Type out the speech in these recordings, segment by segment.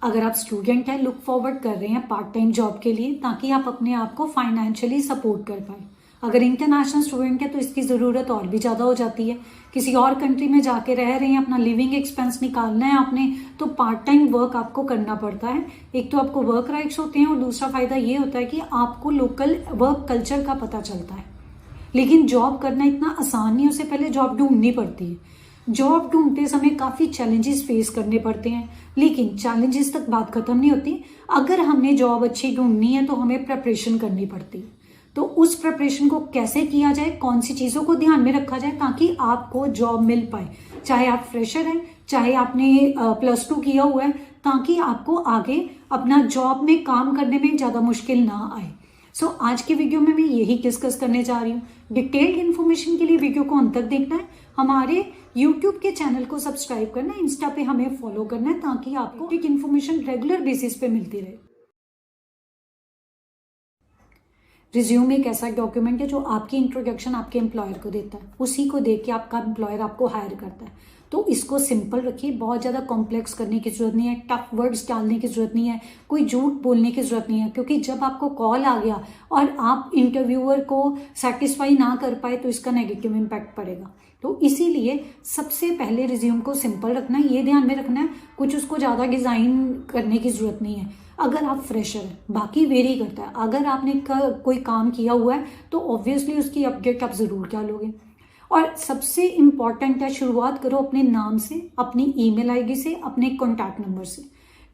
अगर आप स्टूडेंट हैं, लुक फॉरवर्ड कर रहे हैं पार्ट टाइम जॉब के लिए ताकि आप अपने आप को फाइनेंशियली सपोर्ट कर पाए। अगर इंटरनेशनल स्टूडेंट है तो इसकी ज़रूरत और भी ज़्यादा हो जाती है। किसी और कंट्री में जाके रह रहे हैं, अपना लिविंग एक्सपेंस निकालना है आपने, तो पार्ट टाइम वर्क आपको करना पड़ता है। एक तो आपको वर्क राइट्स होते हैं और दूसरा फ़ायदा ये होता है कि आपको लोकल वर्क कल्चर का पता चलता है। लेकिन जॉब करना इतना आसान नहीं है, उससे पहले जॉब ढूंढनी पड़ती है। जॉब ढूंढते समय काफ़ी चैलेंजेस फेस करने पड़ते हैं, लेकिन चैलेंजेस तक बात खत्म नहीं होती। अगर हमने जॉब अच्छी ढूंढनी है तो हमें प्रिपरेशन करनी पड़ती है। तो उस प्रिपरेशन को कैसे किया जाए, कौन सी चीज़ों को ध्यान में रखा जाए ताकि आपको जॉब मिल पाए, चाहे आप फ्रेशर हैं, चाहे आपने +2 किया हुआ है, ताकि आपको आगे अपना जॉब में काम करने में ज़्यादा मुश्किल ना आए। सो आज की वीडियो में मैं यही डिस्कस करने जा रही हूँ। डिटेल्ड इन्फॉर्मेशन के लिए वीडियो को अंत तक देखना है, हमारे यूट्यूब के चैनल को सब्सक्राइब करना है, इंस्टा पे हमें फॉलो करना है ताकि आपको एक इन्फॉर्मेशन रेगुलर बेसिस पे मिलती रहे। रिज्यूम एक ऐसा डॉक्यूमेंट है जो आपकी इंट्रोडक्शन आपके एम्प्लॉयर को देता है, उसी को देख के आपका एम्प्लॉयर आपको हायर करता है। तो इसको सिंपल रखिए, बहुत ज़्यादा कॉम्प्लेक्स करने की जरूरत नहीं है, टफ वर्ड्स डालने की जरूरत नहीं है, कोई झूठ बोलने की जरूरत नहीं है, क्योंकि जब आपको कॉल आ गया और आप इंटरव्यूअर को सेटिस्फाई ना कर पाए तो इसका नेगेटिव इम्पैक्ट पड़ेगा। तो इसीलिए सबसे पहले रिज्यूम को सिंपल रखना है, ये ध्यान में रखना है, कुछ उसको ज़्यादा डिज़ाइन करने की जरूरत नहीं है। अगर आप फ्रेशर हैं, बाकी वेरी करता है, अगर आपने कोई काम किया हुआ है तो ऑब्वियसली उसकी अपडेट आप ज़रूर डालोगे। और सबसे इम्पॉर्टेंट है, शुरुआत करो अपने नाम से, अपनी ईमेल आईडी से, अपने कॉन्टैक्ट नंबर से,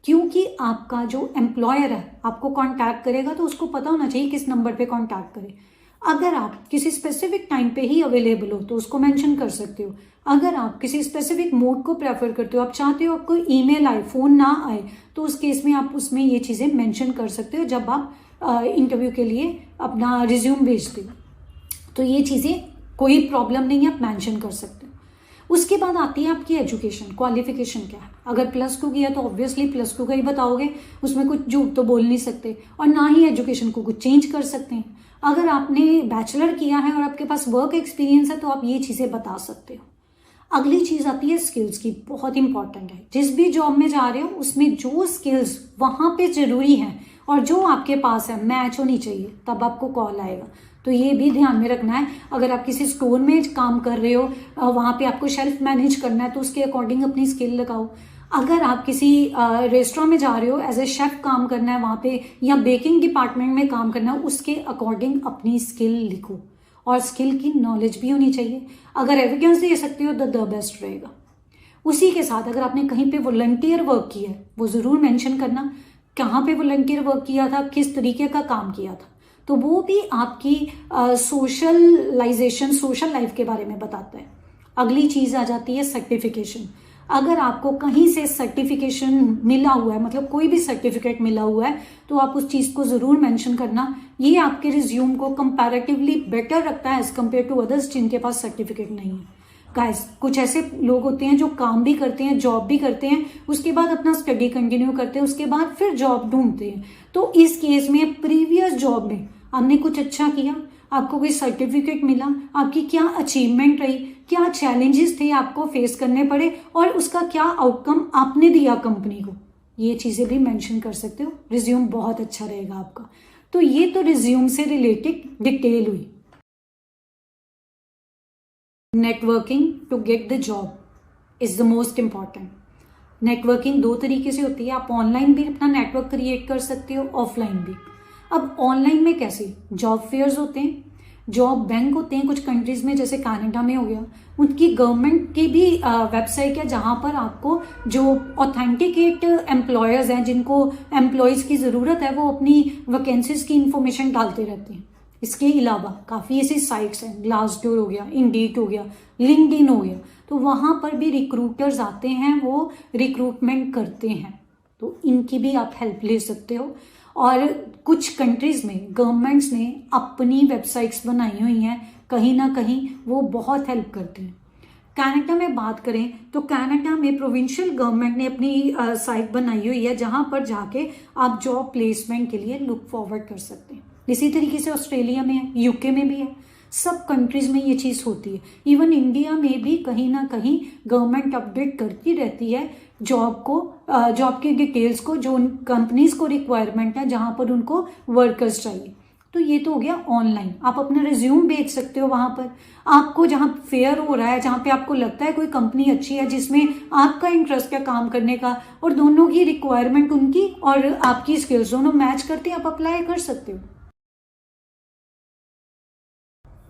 क्योंकि आपका जो एम्प्लॉयर है आपको कॉन्टैक्ट करेगा तो उसको पता होना चाहिए किस नंबर पे कॉन्टैक्ट करे। अगर आप किसी स्पेसिफिक टाइम पे ही अवेलेबल हो तो उसको मेंशन कर सकते हो। अगर आप किसी स्पेसिफिक मोड को प्रेफर करते हो, आप चाहते हो आपको ईमेल आए, फ़ोन ना आए, तो उस केस में आप उसमें ये चीज़ें मेंशन कर सकते हो जब आप इंटरव्यू के लिए अपना रिज्यूम भेजते हो। तो ये चीज़ें कोई प्रॉब्लम नहीं है, आप मेंशन कर सकते हो। उसके बाद आती है आपकी एजुकेशन, क्वालिफिकेशन क्या है। अगर +2 किया तो ऑब्वियसली +2 का ही बताओगे, उसमें कुछ झूठ तो बोल नहीं सकते, और ना ही एजुकेशन को कुछ चेंज कर सकते हैं। अगर आपने बैचलर किया है और आपके पास वर्क एक्सपीरियंस है तो आप ये चीज़ें बता सकते हो। अगली चीज़ आती है स्किल्स की, बहुत इंपॉर्टेंट है। जिस भी जॉब में जा रहे हो उसमें जो स्किल्स वहाँ पे ज़रूरी हैं और जो आपके पास है मैच होनी चाहिए, तब आपको कॉल आएगा। तो ये भी ध्यान में रखना है। अगर आप किसी स्टोर में काम कर रहे हो, वहाँ पे आपको शेल्फ मैनेज करना है तो उसके अकॉर्डिंग अपनी स्किल लगाओ। अगर आप किसी रेस्टोरेंट में जा रहे हो, एज ए शेफ काम करना है वहाँ पे, या बेकिंग डिपार्टमेंट में काम करना है, उसके अकॉर्डिंग अपनी स्किल लिखो। और स्किल की नॉलेज भी होनी चाहिए। अगर एविडेंस दे सकते हो तो द बेस्ट रहेगा। उसी के साथ अगर आपने कहीं पे वॉलंटियर वर्क किया है वो ज़रूर मेंशन करना, कहाँ पे वॉलंटियर वर्क किया था, किस तरीके का काम किया था, तो वो भी आपकी सोशलाइजेशन, सोशल लाइफ के बारे में बताता है। अगली चीज़ आ जाती है सर्टिफिकेशन। अगर आपको कहीं से सर्टिफिकेशन मिला हुआ है, मतलब कोई भी सर्टिफिकेट मिला हुआ है, तो आप उस चीज़ को ज़रूर मेंशन करना। ये आपके रिज्यूम को कंपैरेटिवली बेटर रखता है एज कम्पेयर टू अदर्स जिनके पास सर्टिफिकेट नहीं है। गाइस, कुछ ऐसे लोग होते हैं जो काम भी करते हैं, जॉब भी करते हैं, उसके बाद अपना स्टडी कंटिन्यू करते हैं, उसके बाद फिर जॉब ढूंढते हैं। तो इस केस में प्रीवियस जॉब में आपने कुछ अच्छा किया, आपको कोई सर्टिफिकेट मिला, आपकी क्या अचीवमेंट रही, क्या चैलेंजेस थे आपको फेस करने पड़े, और उसका क्या आउटकम आपने दिया कंपनी को, ये चीज़ें भी मेंशन कर सकते हो। रिज्यूम बहुत अच्छा रहेगा आपका। तो ये तो रिज्यूम से रिलेटेड डिटेल हुई। Networking to get the job is the most important. Networking 2 तरीके से होती है, आप ऑनलाइन भी अपना नेटवर्क क्रिएट कर सकते हो, ऑफलाइन भी। अब ऑनलाइन में कैसे, जॉब फेयर्स होते हैं, जॉब बैंक होते हैं कुछ कंट्रीज में, जैसे कनाडा में हो गया, उनकी गवर्नमेंट की भी वेबसाइट है जहां पर आपको जो ऑथेंटिकेट एम्प्लॉयर्स हैं, जिनको एम्प्लॉयज़ की ज़रूरत है, वो अपनी वैकेंसीज की इंफॉर्मेशन डालते रहते हैं। इसके अलावा काफ़ी ऐसी साइट्स हैं, ग्लासडोर हो गया, इंडीड हो गया, लिंक्डइन हो गया, तो वहाँ पर भी रिक्रूटर्स आते हैं, वो रिक्रूटमेंट करते हैं, तो इनकी भी आप हेल्प ले सकते हो। और कुछ कंट्रीज में गवर्नमेंट्स ने अपनी वेबसाइट्स बनाई हुई हैं, कहीं ना कहीं वो बहुत हेल्प करते हैं। कनाडा में बात करें तो कनाडा में प्रोविंशियल गवर्नमेंट ने अपनी साइट बनाई हुई है जहां पर जाके आप जॉब प्लेसमेंट के लिए लुक फॉरवर्ड कर सकते हैं। इसी तरीके से ऑस्ट्रेलिया में है, यूके में भी है, सब कंट्रीज में ये चीज़ होती है। इवन इंडिया में भी कहीं ना कहीं गवर्नमेंट अपडेट करती रहती है जॉब की डिटेल्स को, जो उन कंपनीज को रिक्वायरमेंट है जहां पर उनको वर्कर्स चाहिए। तो ये तो हो गया ऑनलाइन, आप अपना रिज्यूम भेज सकते हो वहां पर। आपको जहां फेयर हो रहा है, जहां पे आपको लगता है कोई कंपनी अच्छी है जिसमें आपका इंटरेस्ट है काम करने का और दोनों की रिक्वायरमेंट, उनकी और आपकी स्किल्स दोनों मैच करते हैं, आप अप्लाई कर सकते हो।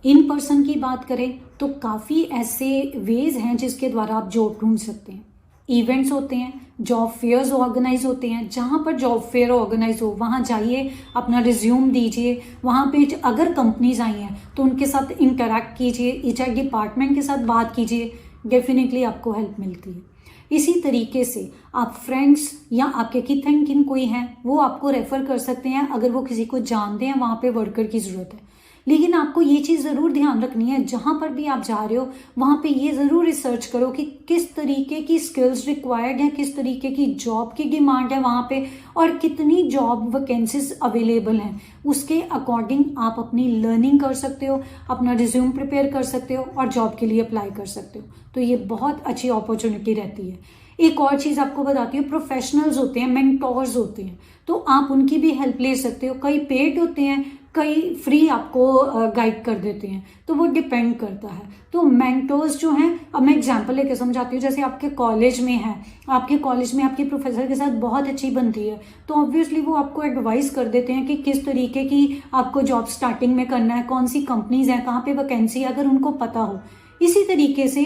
इन पर्सन की बात करें तो काफ़ी ऐसे वेज हैं जिसके द्वारा आप जॉब ढूंढ सकते हैं। इवेंट्स होते हैं, जॉब फेयर्स ऑर्गेनाइज होते हैं, जहां पर जॉब फेयर ऑर्गेनाइज हो वहां जाइए, अपना रिज्यूम दीजिए। वहां पे अगर कंपनीज आई हैं तो उनके साथ इंटरैक्ट कीजिए, एचआर डिपार्टमेंट के साथ बात कीजिए, डेफिनेटली आपको हेल्प मिलती है। इसी तरीके से आप फ्रेंड्स या आपके किन कोई हैं वो आपको रेफर कर सकते हैं अगर वो किसी को जानते हैं वहां पे वर्कर की जरूरत है। लेकिन आपको ये चीज़ ज़रूर ध्यान रखनी है, जहां पर भी आप जा रहे हो वहां पे ये ज़रूर रिसर्च करो कि किस तरीके की स्किल्स रिक्वायर्ड है, किस तरीके की जॉब की डिमांड है वहां पे और कितनी जॉब वैकेंसीज अवेलेबल हैं। उसके अकॉर्डिंग आप अपनी लर्निंग कर सकते हो, अपना रिज्यूम प्रिपेयर कर सकते हो और जॉब के लिए अप्लाई कर सकते हो। तो ये बहुत अच्छी अपॉर्चुनिटी रहती है। एक और चीज़ आपको बताती हूँ, प्रोफेशनल्स होते हैं, मेंटोर्स होते हैं, तो आप उनकी भी हेल्प ले सकते हो। कई पेड होते हैं, कई फ्री आपको गाइड कर देते हैं, तो वो डिपेंड करता है। तो मेंटोर्स जो हैं, अब मैं एग्जांपल लेके समझाती हूँ। जैसे आपके कॉलेज में है, आपके कॉलेज में आपके प्रोफेसर के साथ बहुत अच्छी बनती है, तो ऑब्वियसली वो आपको एडवाइस कर देते हैं कि किस तरीके की आपको जॉब स्टार्टिंग में करना है, कौन सी कंपनीज हैं, कहाँ पे वैकेंसी है, अगर उनको पता हो। इसी तरीके से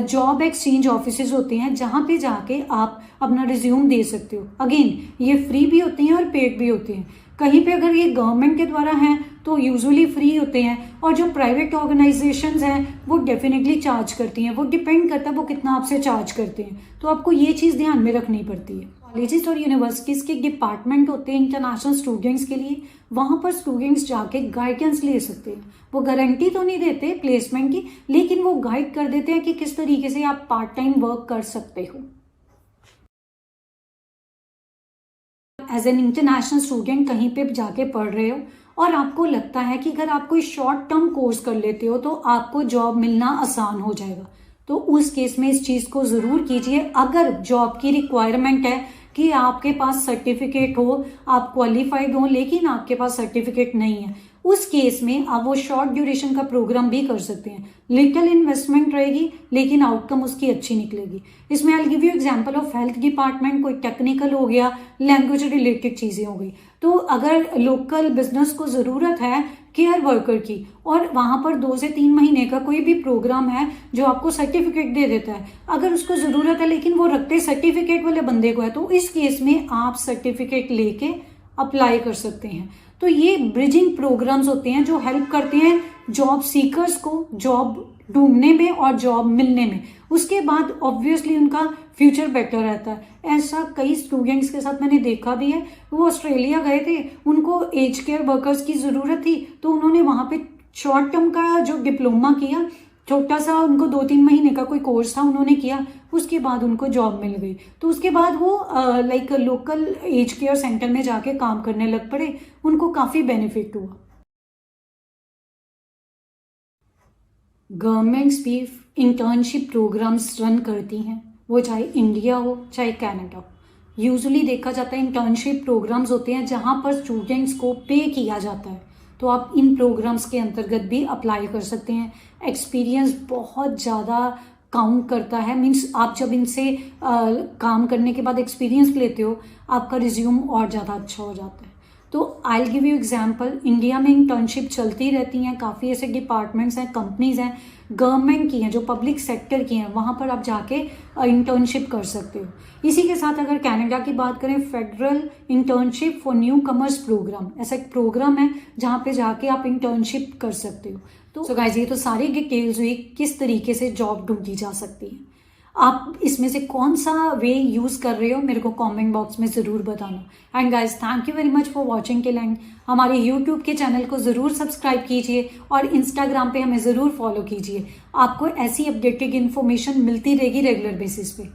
जॉब एक्सचेंज ऑफिसेज होते हैं जहां पे जाके आप अपना रिज्यूम दे सकते हो। अगेन ये फ्री भी होते हैं और पेड भी होते हैं। कहीं पे अगर ये गवर्नमेंट के द्वारा हैं तो यूजुअली फ्री होते हैं, और जो प्राइवेट ऑर्गेनाइजेशंस हैं वो डेफिनेटली चार्ज करती हैं। वो डिपेंड करता है वो कितना आपसे चार्ज करते हैं, तो आपको ये चीज़ ध्यान में रखनी पड़ती है। कॉलेजेस और यूनिवर्सिटीज के डिपार्टमेंट होते हैं इंटरनेशनल स्टूडेंट्स के लिए, वहां पर स्टूडेंट्स जाके गाइडेंस ले सकते हैं। वो गारंटी तो नहीं देते प्लेसमेंट की, लेकिन वो गाइड कर देते हैं कि किस तरीके से आप पार्ट टाइम वर्क कर सकते हो। एज एन इंटरनेशनल स्टूडेंट कहीं पे जाके पढ़ रहे हो और आपको लगता है कि अगर आप कोई शॉर्ट टर्म कोर्स कर लेते हो तो आपको जॉब मिलना आसान हो जाएगा, तो उस केस में इस चीज को जरूर कीजिए। अगर जॉब की रिक्वायरमेंट है कि आपके पास सर्टिफिकेट हो, आप क्वालिफाइड हो, लेकिन आपके पास सर्टिफिकेट नहीं है, उस केस में आप वो शॉर्ट ड्यूरेशन का प्रोग्राम भी कर सकते हैं। लिटिल इन्वेस्टमेंट रहेगी लेकिन आउटकम उसकी अच्छी निकलेगी। इसमें I give you example of health department, कोई टेक्निकल हो गया, लैंग्वेज रिलेटेड चीजें हो गई। तो अगर लोकल बिजनेस को जरूरत है केयर वर्कर की और वहां पर 2 से 3 महीने का कोई भी प्रोग्राम है जो आपको सर्टिफिकेट दे देता है, अगर उसको जरूरत है लेकिन वो रखते सर्टिफिकेट वाले बंदे को है, तो इस केस में आप सर्टिफिकेट लेके अप्लाई कर सकते हैं। तो ये ब्रिजिंग प्रोग्राम्स होते हैं जो हेल्प करते हैं जॉब सीकर्स को जॉब ढूंढने में और जॉब मिलने में। उसके बाद ऑब्वियसली उनका फ्यूचर बेटर रहता है। ऐसा कई स्टूडेंट्स के साथ मैंने देखा भी है। वो ऑस्ट्रेलिया गए थे, उनको एज केयर वर्कर्स की जरूरत थी, तो उन्होंने वहां पे शॉर्ट टर्म का जो डिप्लोमा किया, छोटा सा उनको 2-3 महीने का कोई कोर्स था, उन्होंने किया, उसके बाद उनको जॉब मिल गई। तो उसके बाद वो like local age care centre में जाके काम करने लग पड़े, उनको काफी बेनिफिट हुआ। गवर्नमेंट्स भी इंटर्नशिप प्रोग्राम्स रन करती हैं, वो चाहे इंडिया हो चाहे कनाडा हो। यूजुअली देखा जाता है इंटर्नशिप प्रोग्राम्स होते हैं जहां पर स्टूडेंट्स को पे किया जाता है, तो आप इन प्रोग्राम्स के अंतर्गत भी अप्लाई कर सकते हैं। एक्सपीरियंस बहुत ज़्यादा काउंट करता है, मीन्स आप जब इनसे काम करने के बाद एक्सपीरियंस लेते हो आपका रिज्यूम और ज़्यादा अच्छा हो जाता है। तो I give you example, India में इंटर्नशिप चलती रहती हैं, काफ़ी ऐसे डिपार्टमेंट्स हैं, कंपनीज हैं, गवर्नमेंट की हैं, जो पब्लिक सेक्टर की हैं, वहाँ पर आप जाके इंटर्नशिप कर सकते हो। इसी के साथ अगर कनाडा की बात करें, federal internship for newcomers programme, ऐसा एक प्रोग्राम है जहाँ पे जाके आप इंटर्नशिप कर सकते हो। तो गाइस ये तो सारी डिटेल्स हुई किस तरीके से जॉब ढूंढी जा सकती है। आप इसमें से कौन सा वे यूज कर रहे हो मेरे को कमेंट बॉक्स में जरूर बताना। And guys thank you very much for watching till and. हमारे यूट्यूब के चैनल को जरूर सब्सक्राइब कीजिए और इंस्टाग्राम पे हमें जरूर फॉलो कीजिए। आपको ऐसी अपडेटेड इन्फॉर्मेशन मिलती रहेगी रेगुलर बेसिस पे।